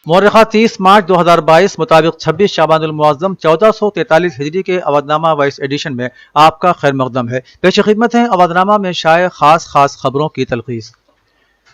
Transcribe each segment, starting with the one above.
मौर्रखा 30 मार्च 2022 मुताबिक 26 शाबान मुअज़्ज़म 1443 हिजरी के Avadhnama vice addition में आपका खैर मकदम है। पेश खिदमत है अवधनामा में शाये खास खबरों की तलखीस।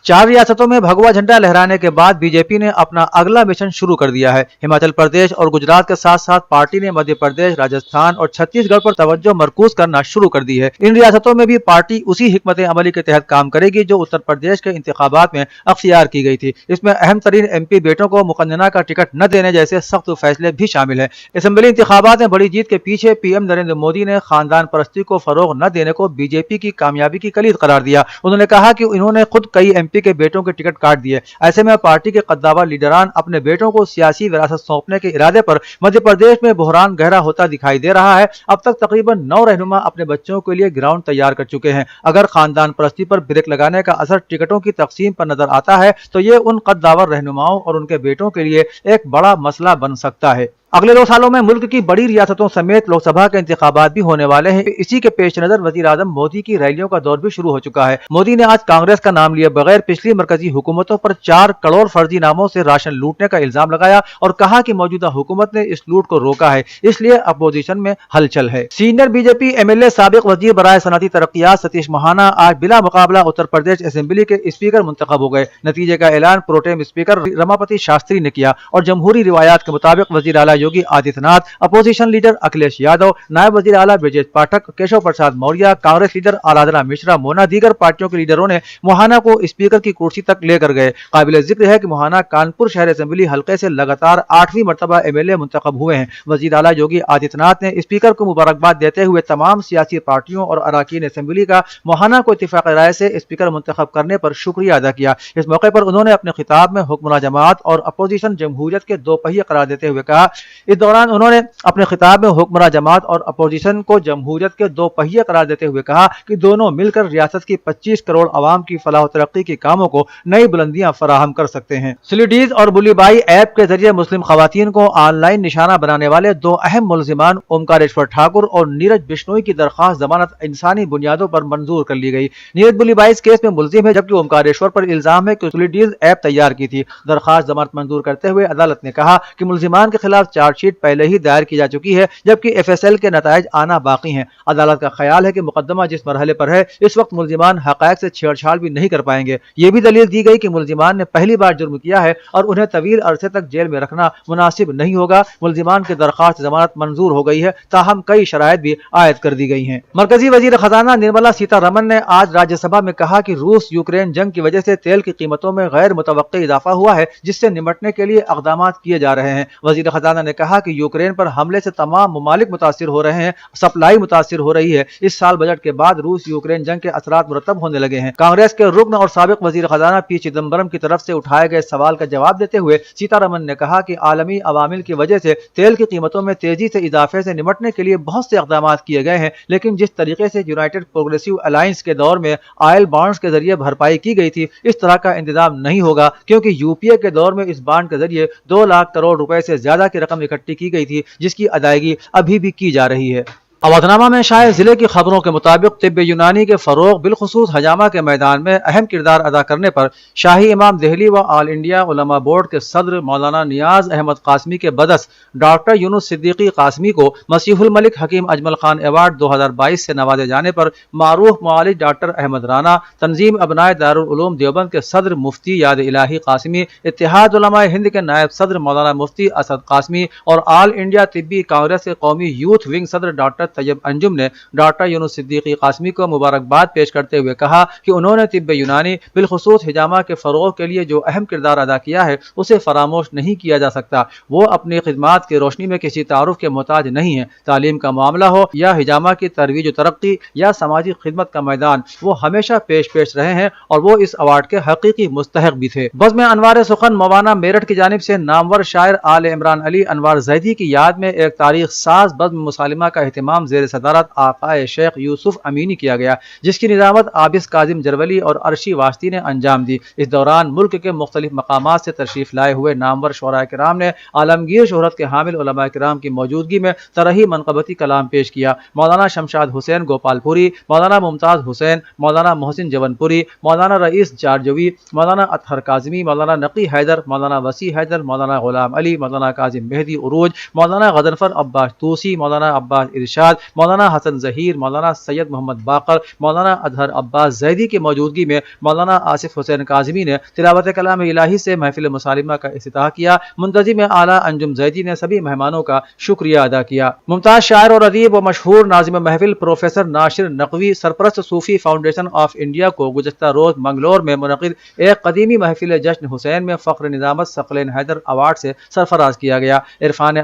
4 रियासतों में भगवा झंडा लहराने के बाद बीजेपी ने अपना अगला मिशन शुरू कर दिया है। हिमाचल प्रदेश और गुजरात के साथ साथ पार्टी ने मध्य प्रदेश, राजस्थान और छत्तीसगढ़ पर तवज्जो मरकूज करना शुरू कर दी है। इन रियासतों में भी पार्टी उसी हिकमत अमली के तहत काम करेगी जो उत्तर प्रदेश के इंतखाबात में अख्तियार की गई थी। इसमें अहम तरीन एमपी बेटों को मुकन्नना का टिकट न देने जैसे सख्त फैसले भी शामिल है। असेंबली इंतखाबात में बड़ी जीत के पीछे पीएम नरेंद्र मोदी ने खानदान परस्ती को फरोग न देने को बीजेपी की कामयाबी की कलीद करार दिया। उन्होंने कहा कि इन्होंने खुद कई एमपी के बेटों के टिकट काट दिए। ऐसे में पार्टी के कद्दावर लीडरान अपने बेटों को सियासी विरासत सौंपने के इरादे पर मध्य प्रदेश में बहरान गहरा होता दिखाई दे रहा है। अब तक तकरीबन 9 रहनुमा अपने बच्चों के लिए ग्राउंड तैयार कर चुके हैं। अगर खानदान परस्ती पर ब्रेक लगाने का असर टिकटों की तकसीम पर नजर आता है तो ये उन कद्दावर रहनुमाओं और उनके बेटों के लिए एक बड़ा मसला बन सकता है। अगले 2 सालों में मुल्क की बड़ी रियासतों समेत लोकसभा के इंतखाबात भी होने वाले हैं। इसी के पेश नजर वजीर आजम मोदी की रैलियों का दौर भी शुरू हो चुका है। मोदी ने आज कांग्रेस का नाम लिए बगैर पिछली मरकजी हुकूमतों पर 4 करोड़ फर्जी नामों से राशन लूटने का इल्जाम लगाया और कहा कि मौजूदा हुकूमत ने इस लूट को रोका है, इसलिए अपोजिशन में हलचल है। सीनियर बीजेपी एमएलए साबिक वजीर बराए सनअती तरक्कियात सतीश महाना आज बिला मुकाबला उत्तर प्रदेश असेंबली के स्पीकर मुंतखब हो गए। नतीजे का ऐलान प्रोटेम स्पीकर रमापति शास्त्री ने किया और जमहूरी रिवायात के मुताबिक वजीर आला योगी आदित्यनाथ, अपोजिशन लीडर अखिलेश यादव, नायब वजीर आला ब्रजेश पाठक, केशव प्रसाद मौर्य, कांग्रेस लीडर आराधना मिश्रा मोना दीगर पार्टियों के लीडरों ने मोहाना को स्पीकर की कुर्सी तक लेकर गए। काबिल जिक्र है कि मोहाना कानपुर शहर असेंबली हल्के से लगातार 8वीं मरतबा एमएलए मुंतखब हुए हैं। वजीर आला योगी आदित्यनाथ ने स्पीकर को मुबारकबाद देते हुए तमाम सियासी पार्टियों और अराकीन असेंबली का मोहाना को इत्तेफाक राय से स्पीकर मुंतखब करने पर शुक्रिया अदा किया। इस मौके पर उन्होंने अपने खिताब में हुक्मरान जमात और अपोजिशन जमहूरियत के 2 पहिए करार देते हुए कहा। इस दौरान उन्होंने अपने खिताब में हुक्मरान जमात और अपोजिशन को जमहूरियत के 2 पहिए करार देते हुए कहा कि दोनों मिलकर रियासत की 25 करोड़ आवाम की फलाह व तरक्की के कामों को नई बुलंदियां फराहम कर सकते हैं। स्लीडीज और बुलीबाई ऐप के जरिए मुस्लिम खवातीन को ऑनलाइन निशाना बनाने वाले 2 अहम मुलजिमान ओमकारेश्वर ठाकुर और नीरज बिश्नोई की दरखास्त जमानत इंसानी बुनियादों पर मंजूर कर ली गई। नीरज बुलीबाई इस केस में मुलजिम है जबकि ओमकारेश्वर पर इल्जाम है कि स्लीडीज ऐप तैयार की थी। दरखास्त जमानत मंजूर करते हुए अदालत ने कहा कि मुलजिमान के खिलाफ चार्जशीट पहले ही दायर की जा चुकी है जबकि एफएसएल के नतायज आना बाकी हैं। अदालत का ख्याल है कि मुकदमा जिस मरहले पर है इस वक्त मुलजिमान हकायक से छेड़छाड़ भी नहीं कर पाएंगे। ये भी दलील दी गई कि मुलजिमान ने पहली बार जुर्म किया है और उन्हें तवील अरसे तक जेल में रखना मुनासिब नहीं होगा। मुलजिमान की दरखास्त जमानत मंजूर हो गई है, ताहम कई शराइत भी आयद कर दी गई हैं। मरकजी वजीर खजाना निर्मला सीतारमन ने आज राज्यसभा में कहा कि रूस यूक्रेन जंग की वजह से तेल की कीमतों में गैर मुतवक्की इजाफा हुआ है जिससे निपटने के लिए इक़दाम किए जा रहे हैं। वजीर खजाना ने कहा कि यूक्रेन पर हमले से तमाम ममालिक मुतासिर हो रहे हैं, सप्लाई मुतासिर हो रही है। इस साल बजट के बाद रूस यूक्रेन जंग के असरात मुरतब होने लगे हैं। कांग्रेस के रुकन और साबिक वजीर खजाना पी चिदम्बरम की तरफ से उठाए गए सवाल का जवाब देते हुए सीतारमन ने कहा कि आलमी अवामिल की वजह से तेल की कीमतों में तेजी से इजाफे से निपटने के लिए बहुत से इक़दाम किए गए हैं, लेकिन जिस तरीके से यूनाइटेड प्रोग्रेसिव अलायंस के दौर में ऑयल बॉन्ड्स के जरिए भरपाई की गई थी इस तरह का इंतजाम नहीं होगा, क्योंकि यूपीए के दौर में इस बॉन्ड के जरिए 2 लाख करोड़ रुपए से ज्यादा की रकम इकट्ठी की गई थी जिसकी अदायगी अभी भी की जा रही है। अवधनामा में शाये जिले की खबरों के मुताबिक तिब्ब यूनानी के फरोग बिलखुसूस हजामा के मैदान में अहम किरदार अदा करने पर शाही इमाम दिल्ली व ऑल इंडिया उलमा बोर्ड के सदर मौलाना नियाज अहमद कासमी के बदस डॉक्टर यूनुस सिद्दीकी कासमी को मसीहुल मलिक हकीम अजमल खान अवार्ड 2022 से नवाजे जाने पर मारूफ मौलिद डॉक्टर अहमद राना, तंजीम अबनाए दारुल उलूम देवबंद के सदर मुफ्ती याद इलाही कासमी, इत्तेहाद उलमाए हिंद के नायब सदर मौलाना मुफ्ती असद कासमी और ऑल इंडिया तिब्बी कांग्रेस के कौमी यूथ विंग सदर डॉक्टर तैयब अंजुम ने डॉक्टर यूनुस सिद्दीकी कासमी को मुबारकबाद पेश करते हुए कहा कि उन्होंने तिब्ब यूनानी बिलखुसूस हिजामा के फरोग के लिए जो अहम किरदार अदा किया है उसे फरामोश नहीं किया जा सकता। वो अपनी खिदमात की रोशनी में किसी तारुफ के मोहताज नहीं है। तालीम का मामला हो या हिजामा की तरवीज तरक्की या समाजी खिदमत का मैदान, वो हमेशा पेश रहे हैं और वो इस अवार्ड के हकीकी मुस्तहक भी थे। बज़्म अनवार सुखन मवाना मेरठ की जानिब से नामवर शायर आल इमरान अली अनवार जैदी की याद में एक तारीख साज बज़्म मुसालिमा का एहतमाम اہتمام زیر صدارت آقائے شیخ یوسف امینی کیا گیا، جس کی نظامت عابس کاظم جرولی اور عرشی واسطی نے انجام دی۔ اس دوران ملک کے مختلف مقامات سے تشریف لائے ہوئے نامور شعراء کرام نے عالمگیر شہرت کے حامل علماء کرام کی موجودگی میں طرحی منقبتی کلام پیش کیا۔ مولانا شمشاد حسین گوپال پوری، مولانا ممتاز حسین، مولانا محسن جون پوری، مولانا رئیس جارجوی، مولانا اطہر کاظمی، مولانا نقی حیدر، مولانا وسیع حیدر، مولانا غلام علی، مولانا کاظم مہدی عروج، مولانا غضنفر عباس طوسی، مولانا عباس ارشاد، مولانا حسن ظہیر، مولانا سید محمد باقر، مولانا اظہر عباس زیدی کی موجودگی میں مولانا آصف حسین کاظمی نے تلاوت کلام الہی سے محفل مسالمہ کا افتتاح کیا۔ منتظم اعلیٰ انجم زیدی نے سبھی مہمانوں کا شکریہ ادا کیا۔ ممتاز شاعر اور ادیب و مشہور ناظم محفل پروفیسر ناصر نقوی سرپرست صوفی فاؤنڈیشن آف انڈیا کو گزشتہ روز منگلور میں منعقد ایک قدیمی محفل جشن حسین میں فخر نظامت ثقلین حیدر ایوارڈ سے سرفراز کیا گیا۔ عرفان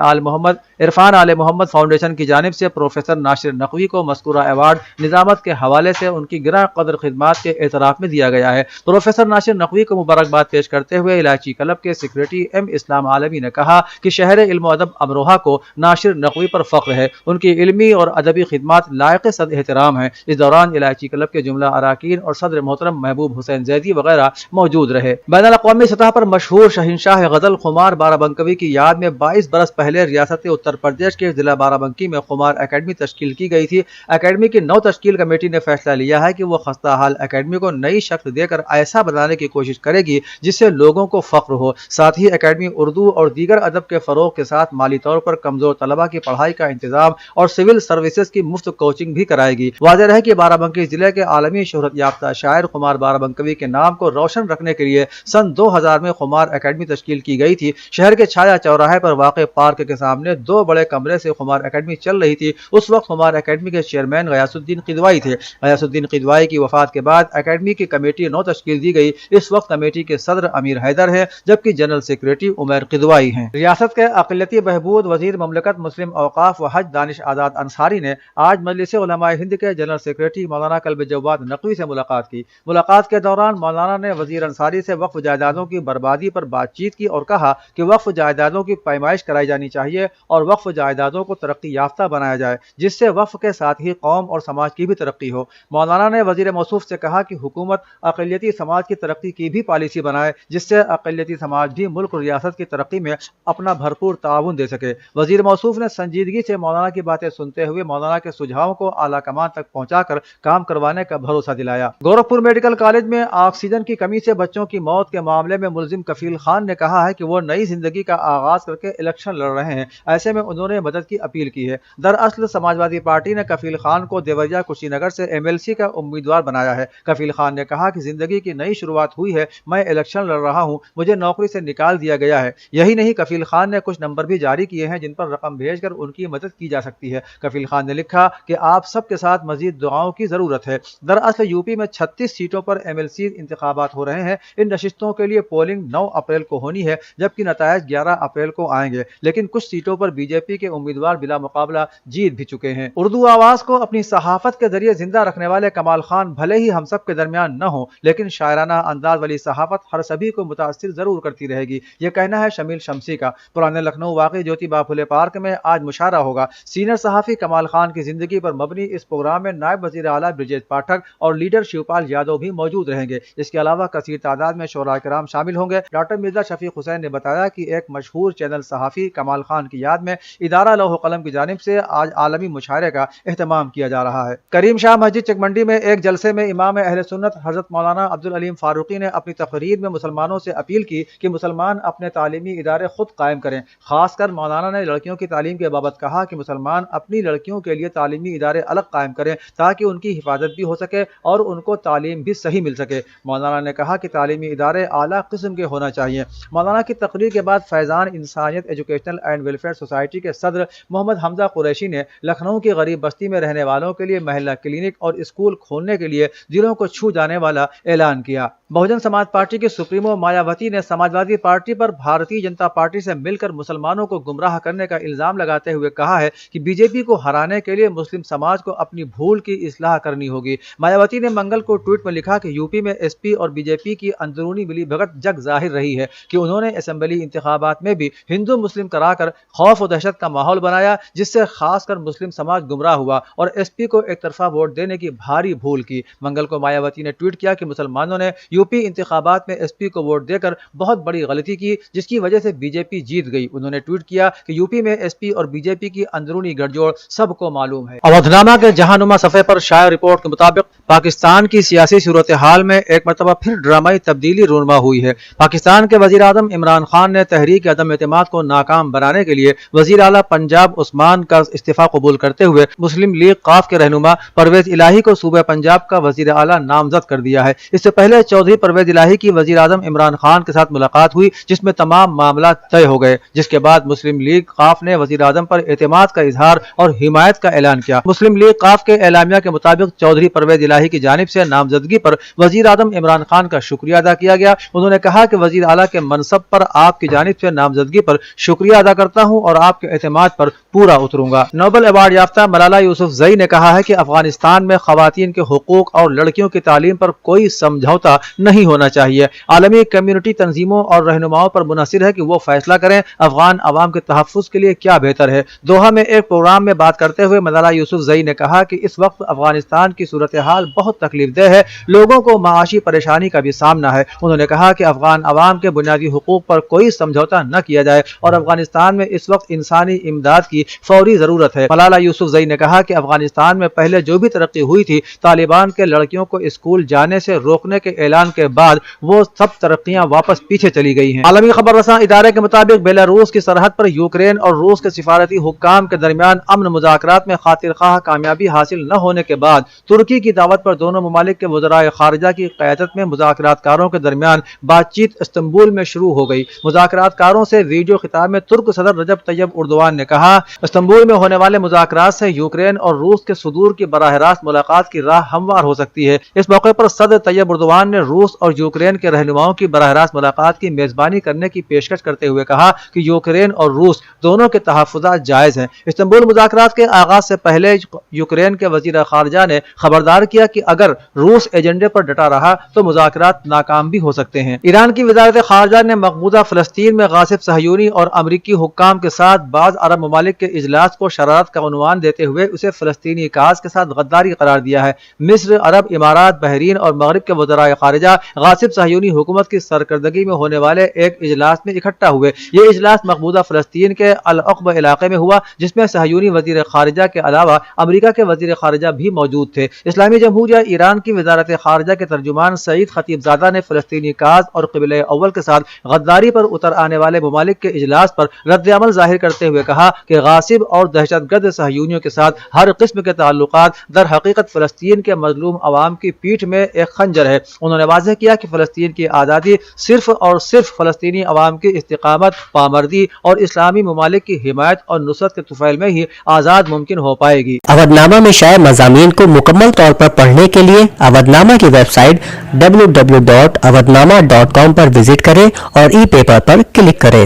آل محمد فاؤنڈیشن کی جانب سے پروفیسر ناصر نقوی کو مذکورہ ایوارڈ نظامت کے حوالے سے ان کی گراں قدر خدمات کے اعتراف میں دیا گیا ہے۔ پروفیسر ناصر نقوی کو مبارکباد پیش کرتے ہوئے الائچی کلب کے سیکریٹری ایم اسلام عالمی نے کہا کہ شہر علم و ادب امروہہ کو ناصر نقوی پر فخر ہے، ان کی علمی اور ادبی خدمات لائق صد احترام ہیں۔ اس دوران الائچی کلب کے جملہ اراکین اور صدر محترم محبوب حسین زیدی وغیرہ موجود رہے۔ بین الاقوامی سطح پر مشہور شہنشاہ غزل خمار بارہ بنکوی کی یاد میں 22 برس پہلے ریاست اتر پردیش کے ضلع بارہ بنکی میں خمار اکیڈمی تشکیل کی گئی تھی۔ اکیڈمی کی نو تشکیل کمیٹی نے فیصلہ لیا ہے کہ وہ خستہ حال اکیڈمی کو نئی شکل دے کر ایسا بنانے کی کوشش کرے گی جس سے لوگوں کو فخر ہو۔ ساتھ ہی اکیڈمی اردو اور دیگر ادب کے فروغ کے ساتھ مالی طور پر کمزور طلباء کی پڑھائی کا انتظام اور سول سروسز کی مفت کوچنگ بھی کرائے گی۔ واضح رہے کہ بارہ بنکی ضلع کے عالمی شہرت یافتہ شاعر خمار بارہ بنکوی کے نام کو روشن رکھنے کے لیے سن 2000 میں خمار اکیڈمی تشکیل کی گئی تھی۔ شہر کے چھایا چوراہے پر واقع پارک کے سامنے 2 بڑے کمرے سے خمار اکیڈمی چل رہی تھی۔ اس وقت خمار اکیڈمی کے چیئرمین غیاث الدین قدوائی تھے۔ غیاث الدین قدوائی کی وفات کے بعد اکیڈمی کی کمیٹی نو تشکیل دی گئی۔ اس وقت کمیٹی کے صدر امیر حیدر ہیں جبکہ جنرل سیکریٹری عمیر قدوائی ہیں۔ ریاست کے اقلیتی بہبود وزیر مملکت مسلم اوقاف و حج دانش آزاد انصاری نے آج مجلس علماء ہند کے جنرل سیکریٹری مولانا کلب جواد نقوی سے ملاقات کی۔ ملاقات کے دوران مولانا نے وزیر انصاری سے وقف جائیدادوں کی بربادی پر بات چیت کی اور کہا کہ وقف جائیدادوں کی پیمائش کرائی جانی چاہیے اور وقف جائیدادوں کو ترقی یافتہ بنایا جائے جس سے وقف کے ساتھ ہی قوم اور سماج کی بھی ترقی ہو۔ مولانا نے وزیر موصوف سے کہا کہ حکومت اقلیتی سماج کی ترقی کی بھی پالیسی بنائے جس سے اقلیتی سماج بھی ملک اور ریاست کی ترقی میں اپنا بھرپور تعاون دے سکے۔ وزیر موصوف نے سنجیدگی سے مولانا کی باتیں سنتے ہوئے مولانا کے سجھاؤں کو اعلیٰ کمان تک پہنچا کر کام کروانے کا بھروسہ دلایا۔ گورکھپور میڈیکل کالج میں آکسیجن کی کمی سے بچوں کی موت کے معاملے میں ملزم کفیل خان نے کہا ہے کہ وہ نئی زندگی کا آغاز کر کے الیکشن لڑ رہے ہیں، ایسے میں انہوں نے مدد کی اپیل کی ہے۔ دراصل سماجوادی پارٹی نے کفیل خان کو دیوریا کشی نگر سے MLC کا امیدوار بنایا ہے۔ کفیل خان نے کہا کہ زندگی کی نئی شروعات ہوئی ہے، میں الیکشن لڑ رہا ہوں، مجھے نوکری سے نکال دیا گیا ہے۔ یہی نہیں، کفیل خان نے کچھ نمبر بھی جاری کیے ہیں جن پر رقم بھیج کر ان کی مدد کی جا سکتی ہے۔ کفیل خان نے لکھا کہ آپ سب کے ساتھ مزید دعاؤں کی ضرورت ہے۔ دراصل یوپی میں 36 سیٹوں پر MLC انتخابات ہو رہے ہیں۔ ان نشستوں کے لیے پولنگ 9 اپریل کو ہونی ہے جبکہ نتائج 11 اپریل کو آئیں گے، لیکن کچھ سیٹوں پر BJP کے امیدوار بلا مقابلہ جیت بھی چکے ہیں۔ اردو آواز کو اپنی صحافت کے ذریعے زندہ رکھنے والے کمال خان بھلے ہی ہم سب کے درمیان نہ ہوں، لیکن شاعرانہ انداز والی صحافت ہر سبھی کو متاثر ضرور کرتی رہے گی، یہ کہنا ہے شمیل شمسی کا۔ پرانے لکھنؤ واقع جیوتیبا پھولے پارک میں آج مشاعرہ ہوگا۔ سینئر صحافی کمال خان کی زندگی پر مبنی اس پروگرام میں نائب وزیر اعلیٰ برجیش پاٹھک اور لیڈر شیوپال یادو بھی موجود رہیں گے۔ اس کے علاوہ کثیر تعداد میں شعراء کرام شامل ہوں گے۔ ڈاکٹر مرزا شفیق حسین نے بتایا کہ ایک مشہور چینل صحافی کمال خان کی یاد میں ادارہ لوح و قلم کی جانب سے آج عالمی مشاعرے کا اہتمام کیا جا رہا ہے۔ کریم شاہ مسجد چکمنڈی میں ایک جلسے میں امام اہل سنت حضرت مولانا عبدالعلیم فاروقی نے اپنی تقریر میں مسلمانوں سے اپیل کی کہ مسلمان اپنے تعلیمی ادارے خود قائم کریں۔ خاص کر مولانا نے لڑکیوں کی تعلیم کے بابت کہا کہ مسلمان اپنی لڑکیوں کے لیے تعلیمی ادارے الگ قائم کریں تاکہ ان کی حفاظت بھی ہو سکے اور ان کو تعلیم بھی صحیح مل سکے۔ مولانا نے کہا کہ تعلیمی ادارے اعلیٰ قسم کے ہونا چاہیے۔ مولانا کی تقریر کے بعد فیضان انسانیت ایجوکیشنل اینڈ ویلفیئر سوسائٹی کے صدر محمد حمزہ قریشی نے لکھنؤ کی غریب بستی میں رہنے والوں کے لیے محلہ کلینک اور اسکول کھولنے کے لیے دلوں کو چھو جانے والا اعلان کیا۔ बहुजन समाज पार्टी की सुप्रीमो मायावती ने समाजवादी पार्टी पर भारतीय जनता पार्टी से मिलकर मुसलमानों को गुमराह करने का इल्जाम लगाते हुए कहा है कि बीजेपी को हराने के लिए मुस्लिम समाज को अपनी भूल की इस्लाह करनी होगी। मायावती ने मंगल को ट्वीट में लिखा कि यूपी में एसपी और बीजेपी की अंदरूनी मिलीभगत जग जाहिर रही है कि उन्होंने असेंबली इंतखाबात में भी हिंदू मुस्लिम कराकर खौफ और दहशत का माहौल बनाया, जिससे खासकर मुस्लिम समाज गुमराह हुआ और एसपी को एक तरफा वोट देने की भारी भूल की। मंगल को मायावती ने ट्वीट किया कि मुसलमानों ने यूपी इंतखाबात में एसपी को वोट देकर बहुत बड़ी गलती की, जिसकी वजह से बीजेपी जीत गई। उन्होंने ट्वीट किया कि यूपी में एसपी और बीजेपी की अंदरूनी गठजोड़ सबको मालूम है। अवधनामा के जहानुमा सफ़े पर शाया रिपोर्ट के मुताबिक पाकिस्तान की सियासी सूरत हाल में एक मरतबा फिर ड्रामाई तब्दीली रूनमा हुई है। पाकिस्तान के वजीर आज़म इमरान खान ने तहरीक अदम एतमाद को नाकाम बनाने के लिए वजीर आला पंजाब उस्मान का इस्तीफा कबूल करते हुए मुस्लिम लीग काफ के रहनुमा परवेज इलाही को सूबे पंजाब का वजीर आला नामजद कर दिया है। इससे पहले चौधरी परवेज इलाही की वजीर आज़म इमरान खान के साथ मुलाकात हुई, जिसमें तमाम मामला तय हो गए, जिसके बाद मुस्लिम लीग काफ ने वजीर आज़म पर एतमाद का इजहार और हिमायत का ऐलान किया। मुस्लिम लीग काफ के एलामिया के मुताबिक चौधरी परवेज इलाही की जानिब से नामजदगी पर वजीर आज़म इमरान खान का शुक्रिया अदा किया गया। उन्होंने कहा कि वजीर आला के मनसब पर आपकी जानिब से नामजदगी पर शुक्रिया अदा करता हूँ और आपके एतमाद पर पूरा उतरूंगा। नोबेल अवार्ड याफ्ता मलाला यूसुफजई ने कहा है कि अफगानिस्तान में खवातीन के हुकूक और लड़कियों की तालीम पर कोई समझौता नहीं होना चाहिए। आलमी कम्युनिटी तंजीमों और रहनुमाओं पर मुनहसिर है कि वो फैसला करें अफगान अवाम के तहफ़्फ़ुज़ के लिए क्या बेहतर है। दोहा में एक प्रोग्राम में बात करते हुए मलाला यूसुफजई ने कहा कि इस वक्त अफगानिस्तान की सूरत हाल बहुत तकलीफदेह है, लोगों को माशी परेशानी का भी सामना है। उन्होंने कहा कि अफगान अवाम के बुनियादी हुकूक पर कोई समझौता न किया जाए और अफगानिस्तान में इस वक्त इंसानी इमदाद की फौरी जरूरत है। मलाला यूसुफजई ने कहा कि अफगानिस्तान में पहले जो भी तरक्की हुई थी, तालिबान के लड़कियों को स्कूल जाने से रोकने के ऐलान के बाद वो सब तरक्कियां वापस पीछे चली गई हैं। आलमी खबर रसां इदारे के मुताबिक बेलारूस की सरहद पर यूक्रेन और रूस के सिफारती हुक्काम के दरमियान अमन मुज़ाकरात में खातिरख्वाह कामयाबी हासिल न होने के बाद तुर्की की दावत पर दोनों ममालिक के वज़राए खारिजा की क़यादत में मुज़ाकरातकारों के दरमियान बातचीत इस्तांबुल में शुरू हो गई। मुज़ाकरातकारों से वीडियो खिताब में तुर्क सदर रजब तैयब उर्दवान ने कहा, इस्तांबुल में होने वाले मुज़ाकरात से यूक्रेन और रूस के सुदूर की बराह रास्त मुलाकात की राह हमवार हो सकती है। इस मौके पर सदर तैयब उर्दवान ने रूस और यूक्रेन के रहनुमाओं की बराह रास्त मुलाकात की मेजबानी करने की पेशकश करते हुए कहा कि यूक्रेन और रूस दोनों के तहफ़्फ़ुज़ात जायज़ हैं। इस्तांबुल मुज़ाकरात के आगाज से पहले यूक्रेन के वज़ीर खारिजा ने खबरदार किया कि अगर रूस एजेंडे पर डटा रहा तो मुज़ाकरात नाकाम भी हो सकते हैं। ईरान की वज़ारत खारिजा ने मक़बूजा फ़लस्तीन में गासिब सहयूनी और अमरीकी हुक्काम के साथ बाज़ अरब ममालिक के इजलास को शरारत का उन्वान देते हुए उसे फ़लस्तीनी काज के साथ गद्दारी करार दिया है। मिस्र, अरब इमारात, बहरीन और मगरिब के वज़राए खारिजा गासिब सहयूनी हुकूमत की सरकर्दगी में होने वाले एक इजलास में इकट्ठा हुए। ये इजलास मक़बूजा फ़लस्तीन के अल-अक़ब इलाके में हुआ, जिसमें सहयूनी वज़ीर खारिजा के अलावा अमरीका के वज़ीर खारिजा भी मौजूद थे। इस्लामी जमहूरिया ईरान की वज़ारत खारिजा के तर्जुमान सईद खतीबज़ादा ने फ़लस्तीनी काज और क़िबले अव्वल के साथ गद्दारी पर उतर आने वाले ममालिक के इजलास पर रद्द-ए-अमल ज़ाहिर करते हुए कहा कि गासिब और दहशतगर्द सहयूनियों के साथ हर किस्म के ताल्लुकात दर हकीकत फ़लस्तीन के मज़लूम अवाम की पीठ में एक खंजर है। उन्होंने वाज़ेह किया कि फ़लस्तीन की आज़ादी सिर्फ और सिर्फ फ़लस्तीनी अवाम की इस्तिक़ामत, पामर्दी और इस्लामी ममालिक की हिमायत और नुसरत के तुफ़ैल में ही आज़ाद मुमकिन हो पाएगी। अवधनामा में शाया मज़ामीन को मुकम्मल तौर पर पढ़ने के लिए अवधनामा की वेबसाइट www.awadhnama.com पर विजिट करें और ई पेपर पर क्लिक करें।